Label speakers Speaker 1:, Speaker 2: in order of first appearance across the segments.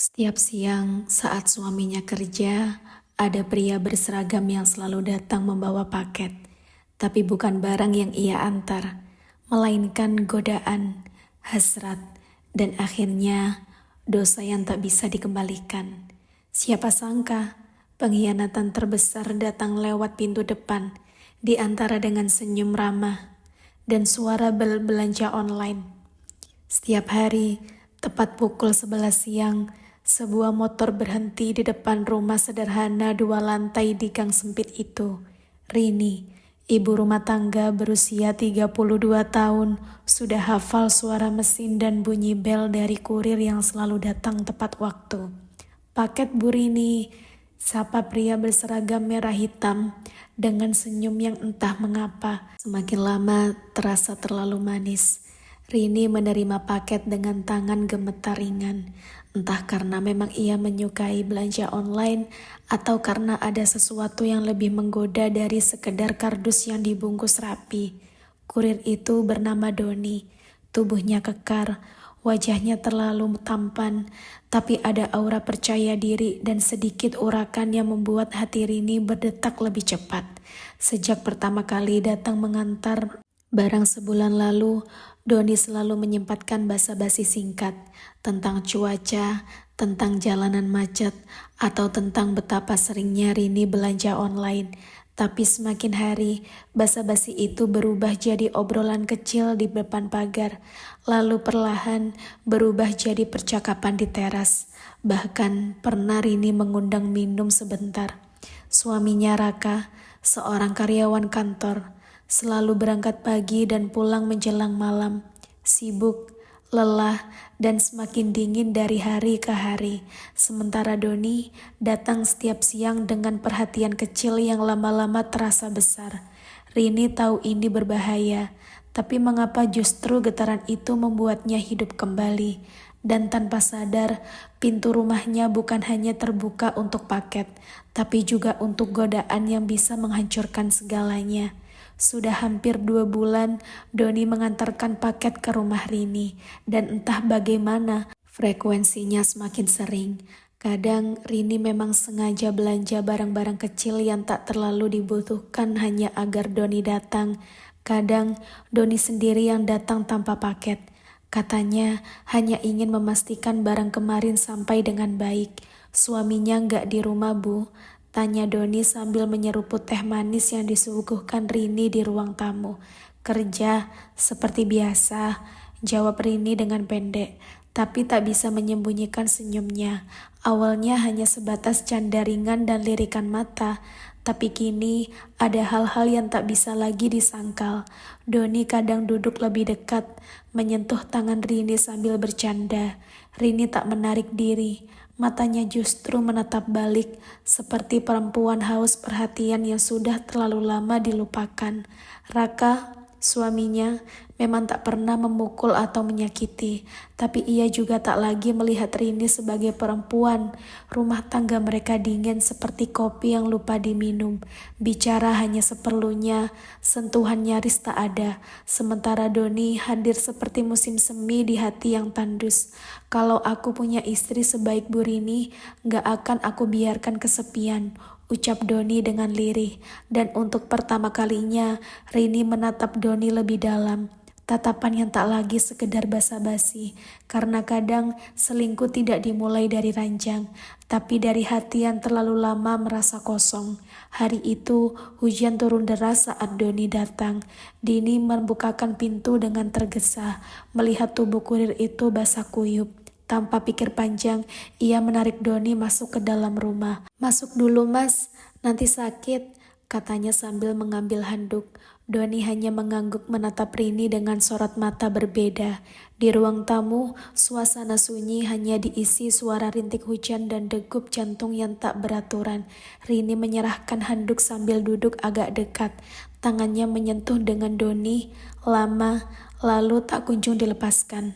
Speaker 1: Setiap siang saat suaminya kerja, ada pria berseragam yang selalu datang membawa paket. Tapi bukan barang yang ia antar, melainkan godaan, hasrat, dan akhirnya dosa yang tak bisa dikembalikan. Siapa sangka pengkhianatan terbesar datang lewat pintu depan, di antara dengan senyum ramah dan suara bel belanja online. Setiap hari, tepat pukul 11 siang, sebuah motor berhenti di depan rumah sederhana 2 lantai di gang sempit itu. Rini, ibu rumah tangga berusia 32 tahun, sudah hafal suara mesin dan bunyi bel dari kurir yang selalu datang tepat waktu. Paket Bu Rini, sapa pria berseragam merah hitam dengan senyum yang entah mengapa semakin lama terasa terlalu manis. Rini menerima paket dengan tangan gemetar ringan, entah karena memang ia menyukai belanja online atau karena ada sesuatu yang lebih menggoda dari sekedar kardus yang dibungkus rapi. Kurir itu bernama Doni, tubuhnya kekar, wajahnya terlalu tampan, tapi ada aura percaya diri dan sedikit urakan yang membuat hati Rini berdetak lebih cepat. Sejak pertama kali datang mengantar barang sebulan lalu, Doni selalu menyempatkan basa-basi singkat tentang cuaca, tentang jalanan macet, atau tentang betapa seringnya Rini belanja online. Tapi semakin hari, basa-basi itu berubah jadi obrolan kecil di depan pagar, lalu perlahan berubah jadi percakapan di teras. Bahkan pernah Rini mengundang minum sebentar. Suaminya Raka, seorang karyawan kantor, selalu berangkat pagi dan pulang menjelang malam, sibuk, lelah, dan semakin dingin dari hari ke hari. Sementara Doni datang setiap siang dengan perhatian kecil yang lama-lama terasa besar. Rini tahu ini berbahaya, tapi mengapa justru getaran itu membuatnya hidup kembali? Dan tanpa sadar, pintu rumahnya bukan hanya terbuka untuk paket, tapi juga untuk godaan yang bisa menghancurkan segalanya. Sudah hampir 2 bulan, Doni mengantarkan paket ke rumah Rini, dan entah bagaimana, frekuensinya semakin sering. Kadang Rini memang sengaja belanja barang-barang kecil yang tak terlalu dibutuhkan hanya agar Doni datang. Kadang Doni sendiri yang datang tanpa paket. Katanya hanya ingin memastikan barang kemarin sampai dengan baik. Suaminya nggak di rumah, Bu? Tanya Doni sambil menyeruput teh manis yang disuguhkan Rini di ruang tamu. Kerja, seperti biasa, jawab Rini dengan pendek, tapi tak bisa menyembunyikan senyumnya. Awalnya hanya sebatas canda ringan dan lirikan mata, tapi kini ada hal-hal yang tak bisa lagi disangkal. Doni kadang duduk lebih dekat, menyentuh tangan Rini sambil bercanda. Rini tak menarik diri, matanya justru menatap balik, seperti perempuan haus perhatian yang sudah terlalu lama dilupakan. Raka, suaminya, memang tak pernah memukul atau menyakiti, tapi ia juga tak lagi melihat Rini sebagai perempuan. Rumah tangga mereka dingin seperti kopi yang lupa diminum. Bicara hanya seperlunya, sentuhan nyaris tak ada. Sementara Doni hadir seperti musim semi di hati yang tandus. Kalau aku punya istri sebaik Bu Rini, gak akan aku biarkan kesepian, ucap Doni dengan lirih. Dan untuk pertama kalinya, Rini menatap Doni lebih dalam. Tatapan yang tak lagi sekedar basa-basi, karena kadang selingkuh tidak dimulai dari ranjang, tapi dari hati yang terlalu lama merasa kosong. Hari itu, hujan turun deras saat Doni datang. Dini membukakan pintu dengan tergesa, melihat tubuh kurir itu basah kuyup. Tanpa pikir panjang, ia menarik Doni masuk ke dalam rumah. "Masuk dulu, Mas, nanti sakit," katanya sambil mengambil handuk. Doni hanya mengangguk menatap Rini dengan sorot mata berbeda. Di ruang tamu, suasana sunyi hanya diisi suara rintik hujan dan degup jantung yang tak beraturan. Rini menyerahkan handuk sambil duduk agak dekat. Tangannya menyentuh dengan Doni, lama, lalu tak kunjung dilepaskan.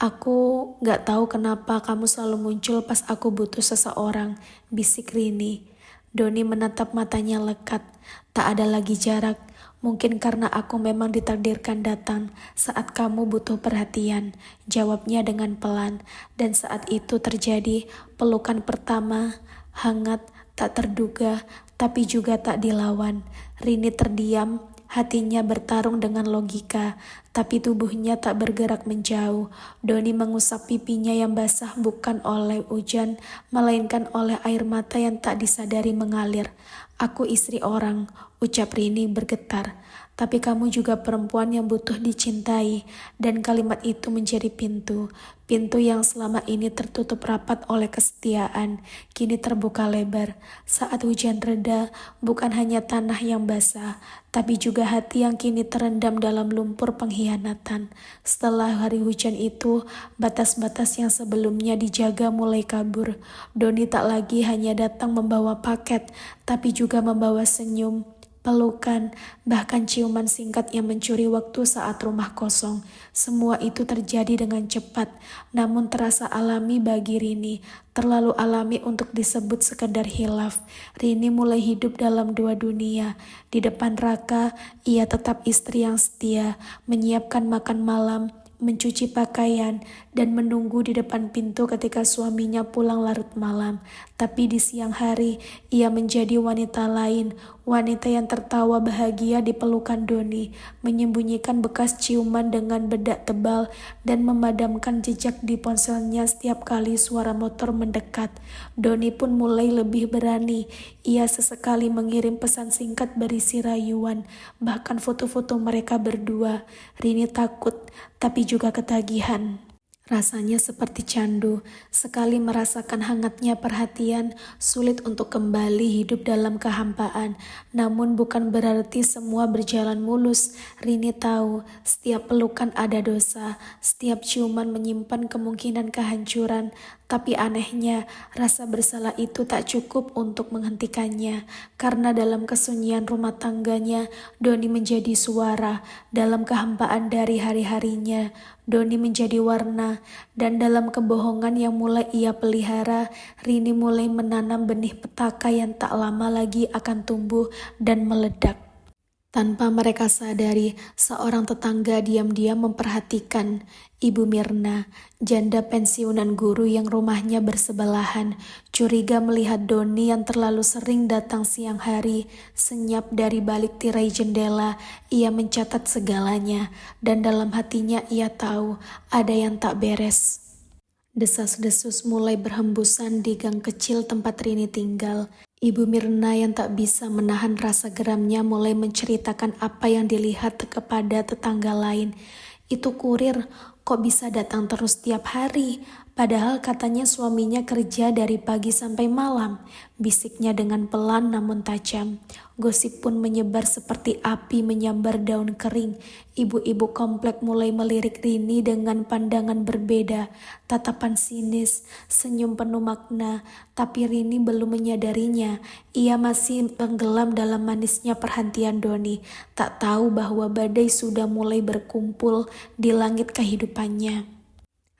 Speaker 1: "Aku gak tahu kenapa kamu selalu muncul pas aku butuh seseorang," bisik Rini. Doni menatap matanya lekat, tak ada lagi jarak. Mungkin karena aku memang ditakdirkan datang saat kamu butuh perhatian, jawabnya dengan pelan. Dan saat itu terjadi pelukan pertama, hangat, tak terduga, tapi juga tak dilawan. Rini terdiam, hatinya bertarung dengan logika, tapi tubuhnya tak bergerak menjauh. Doni mengusap pipinya yang basah bukan oleh hujan, melainkan oleh air mata yang tak disadari mengalir. Aku istri orang, ucap Rini bergetar. Tapi kamu juga perempuan yang butuh dicintai, dan kalimat itu menjadi pintu. Pintu yang selama ini tertutup rapat oleh kesetiaan, kini terbuka lebar. Saat hujan reda, bukan hanya tanah yang basah, tapi juga hati yang kini terendam dalam lumpur pengkhianatan. Setelah hari hujan itu, batas-batas yang sebelumnya dijaga mulai kabur. Doni tak lagi hanya datang membawa paket, tapi juga membawa senyum, pelukan, bahkan ciuman singkat yang mencuri waktu saat rumah kosong. Semua itu terjadi dengan cepat, namun terasa alami bagi Rini. Terlalu alami untuk disebut sekedar hilaf. Rini mulai hidup dalam dua dunia. Di depan Raka, ia tetap istri yang setia, menyiapkan makan malam, mencuci pakaian, dan menunggu di depan pintu ketika suaminya pulang larut malam. Tapi di siang hari, ia menjadi wanita lain, wanita yang tertawa bahagia di pelukan Doni, menyembunyikan bekas ciuman dengan bedak tebal, dan memadamkan jejak di ponselnya setiap kali suara motor mendekat. Doni pun mulai lebih berani. Ia sesekali mengirim pesan singkat berisi rayuan, bahkan foto-foto mereka berdua. Rini takut, tapi juga ketagihan. Rasanya seperti candu, sekali merasakan hangatnya perhatian, sulit untuk kembali hidup dalam kehampaan. Namun bukan berarti semua berjalan mulus. Rini tahu, setiap pelukan ada dosa, setiap ciuman menyimpan kemungkinan kehancuran. Tapi anehnya, rasa bersalah itu tak cukup untuk menghentikannya. Karena dalam kesunyian rumah tangganya, Doni menjadi suara. Dalam kehampaan dari hari-harinya, Doni menjadi warna. Dan dalam kebohongan yang mulai ia pelihara, Rini mulai menanam benih petaka yang tak lama lagi akan tumbuh dan meledak. Tanpa mereka sadari, seorang tetangga diam-diam memperhatikan Ibu Mirna, janda pensiunan guru yang rumahnya bersebelahan. Curiga melihat Doni yang terlalu sering datang siang hari. Senyap dari balik tirai jendela, ia mencatat segalanya, dan dalam hatinya ia tahu ada yang tak beres. Desas-desus mulai berhembusan di gang kecil tempat Rini tinggal. Ibu Mirna yang tak bisa menahan rasa geramnya mulai menceritakan apa yang dilihat kepada tetangga lain. Itu kurir, kok bisa datang terus tiap hari? Padahal katanya suaminya kerja dari pagi sampai malam, bisiknya dengan pelan namun tajam. Gosip pun menyebar seperti api menyambar daun kering. Ibu-ibu komplek mulai melirik Rini dengan pandangan berbeda, tatapan sinis, senyum penuh makna. Tapi Rini belum menyadarinya, ia masih tenggelam dalam manisnya perhatian Doni, tak tahu bahwa badai sudah mulai berkumpul di langit kehidupannya.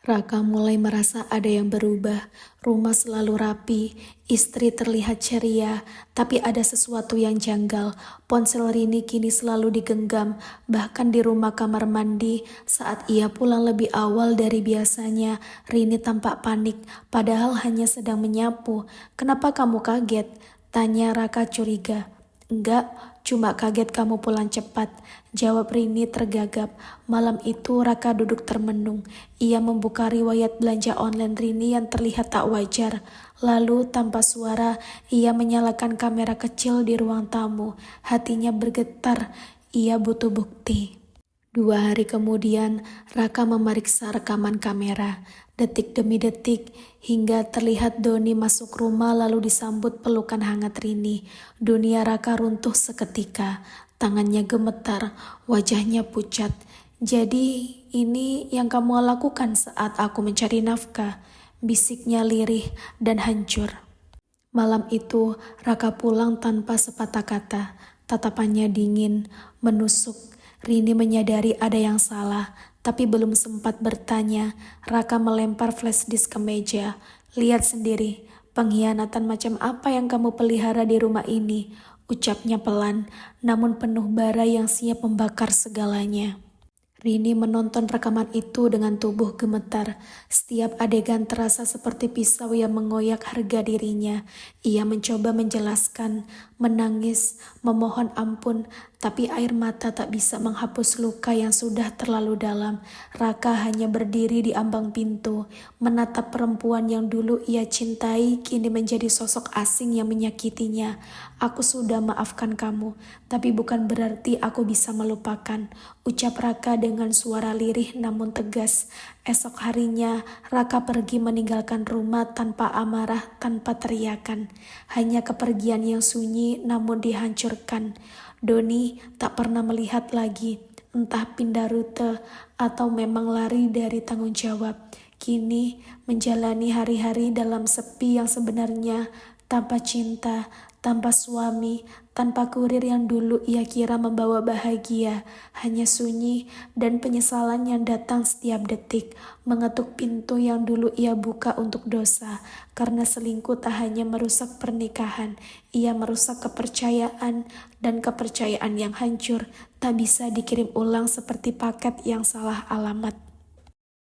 Speaker 1: Raka mulai merasa ada yang berubah. Rumah selalu rapi, istri terlihat ceria, tapi ada sesuatu yang janggal. Ponsel Rini kini selalu digenggam, bahkan di rumah kamar mandi. Saat ia pulang lebih awal dari biasanya, Rini tampak panik, padahal hanya sedang menyapu. "Kenapa kamu kaget?" tanya Raka curiga. "Enggak, cuma kaget kamu pulang cepat," jawab Rini tergagap. Malam itu Raka duduk termenung. Ia membuka riwayat belanja online Rini yang terlihat tak wajar. Lalu tanpa suara, ia menyalakan kamera kecil di ruang tamu. Hatinya bergetar, ia butuh bukti. 2 hari kemudian, Raka memeriksa rekaman kamera. Detik demi detik, hingga terlihat Doni masuk rumah lalu disambut pelukan hangat Rini. Dunia Raka runtuh seketika. Tangannya gemetar, wajahnya pucat. "Jadi ini yang kamu lakukan saat aku mencari nafkah?" bisiknya lirih dan hancur. Malam itu, Raka pulang tanpa sepatah kata. Tatapannya dingin, menusuk. Rini menyadari ada yang salah, tapi belum sempat bertanya. Raka melempar flash disk ke meja. "Lihat sendiri, pengkhianatan macam apa yang kamu pelihara di rumah ini. Ucapnya pelan, namun penuh bara yang siap membakar segalanya. Rini menonton rekaman itu dengan tubuh gemetar. Setiap adegan terasa seperti pisau yang mengoyak harga dirinya. Ia mencoba menjelaskan, menangis, memohon ampun, tapi air mata tak bisa menghapus luka yang sudah terlalu dalam. Raka hanya berdiri di ambang pintu, menatap perempuan yang dulu ia cintai kini menjadi sosok asing yang menyakitinya. Aku sudah maafkan kamu, tapi bukan berarti aku bisa melupakan, ucap Raka dengan suara lirih namun tegas. Esok harinya, Raka pergi meninggalkan rumah tanpa amarah, tanpa teriakan. Hanya kepergian yang sunyi namun dihancurkan. Doni tak pernah melihat lagi, entah pindah rute atau memang lari dari tanggung jawab. Kini menjalani hari-hari dalam sepi yang sebenarnya, tanpa cinta, tanpa suami, tanpa kurir yang dulu ia kira membawa bahagia. Hanya sunyi dan penyesalan yang datang setiap detik, mengetuk pintu yang dulu ia buka untuk dosa. Karena selingkuh tak hanya merusak pernikahan, ia merusak kepercayaan, dan kepercayaan yang hancur tak bisa dikirim ulang seperti paket yang salah alamat.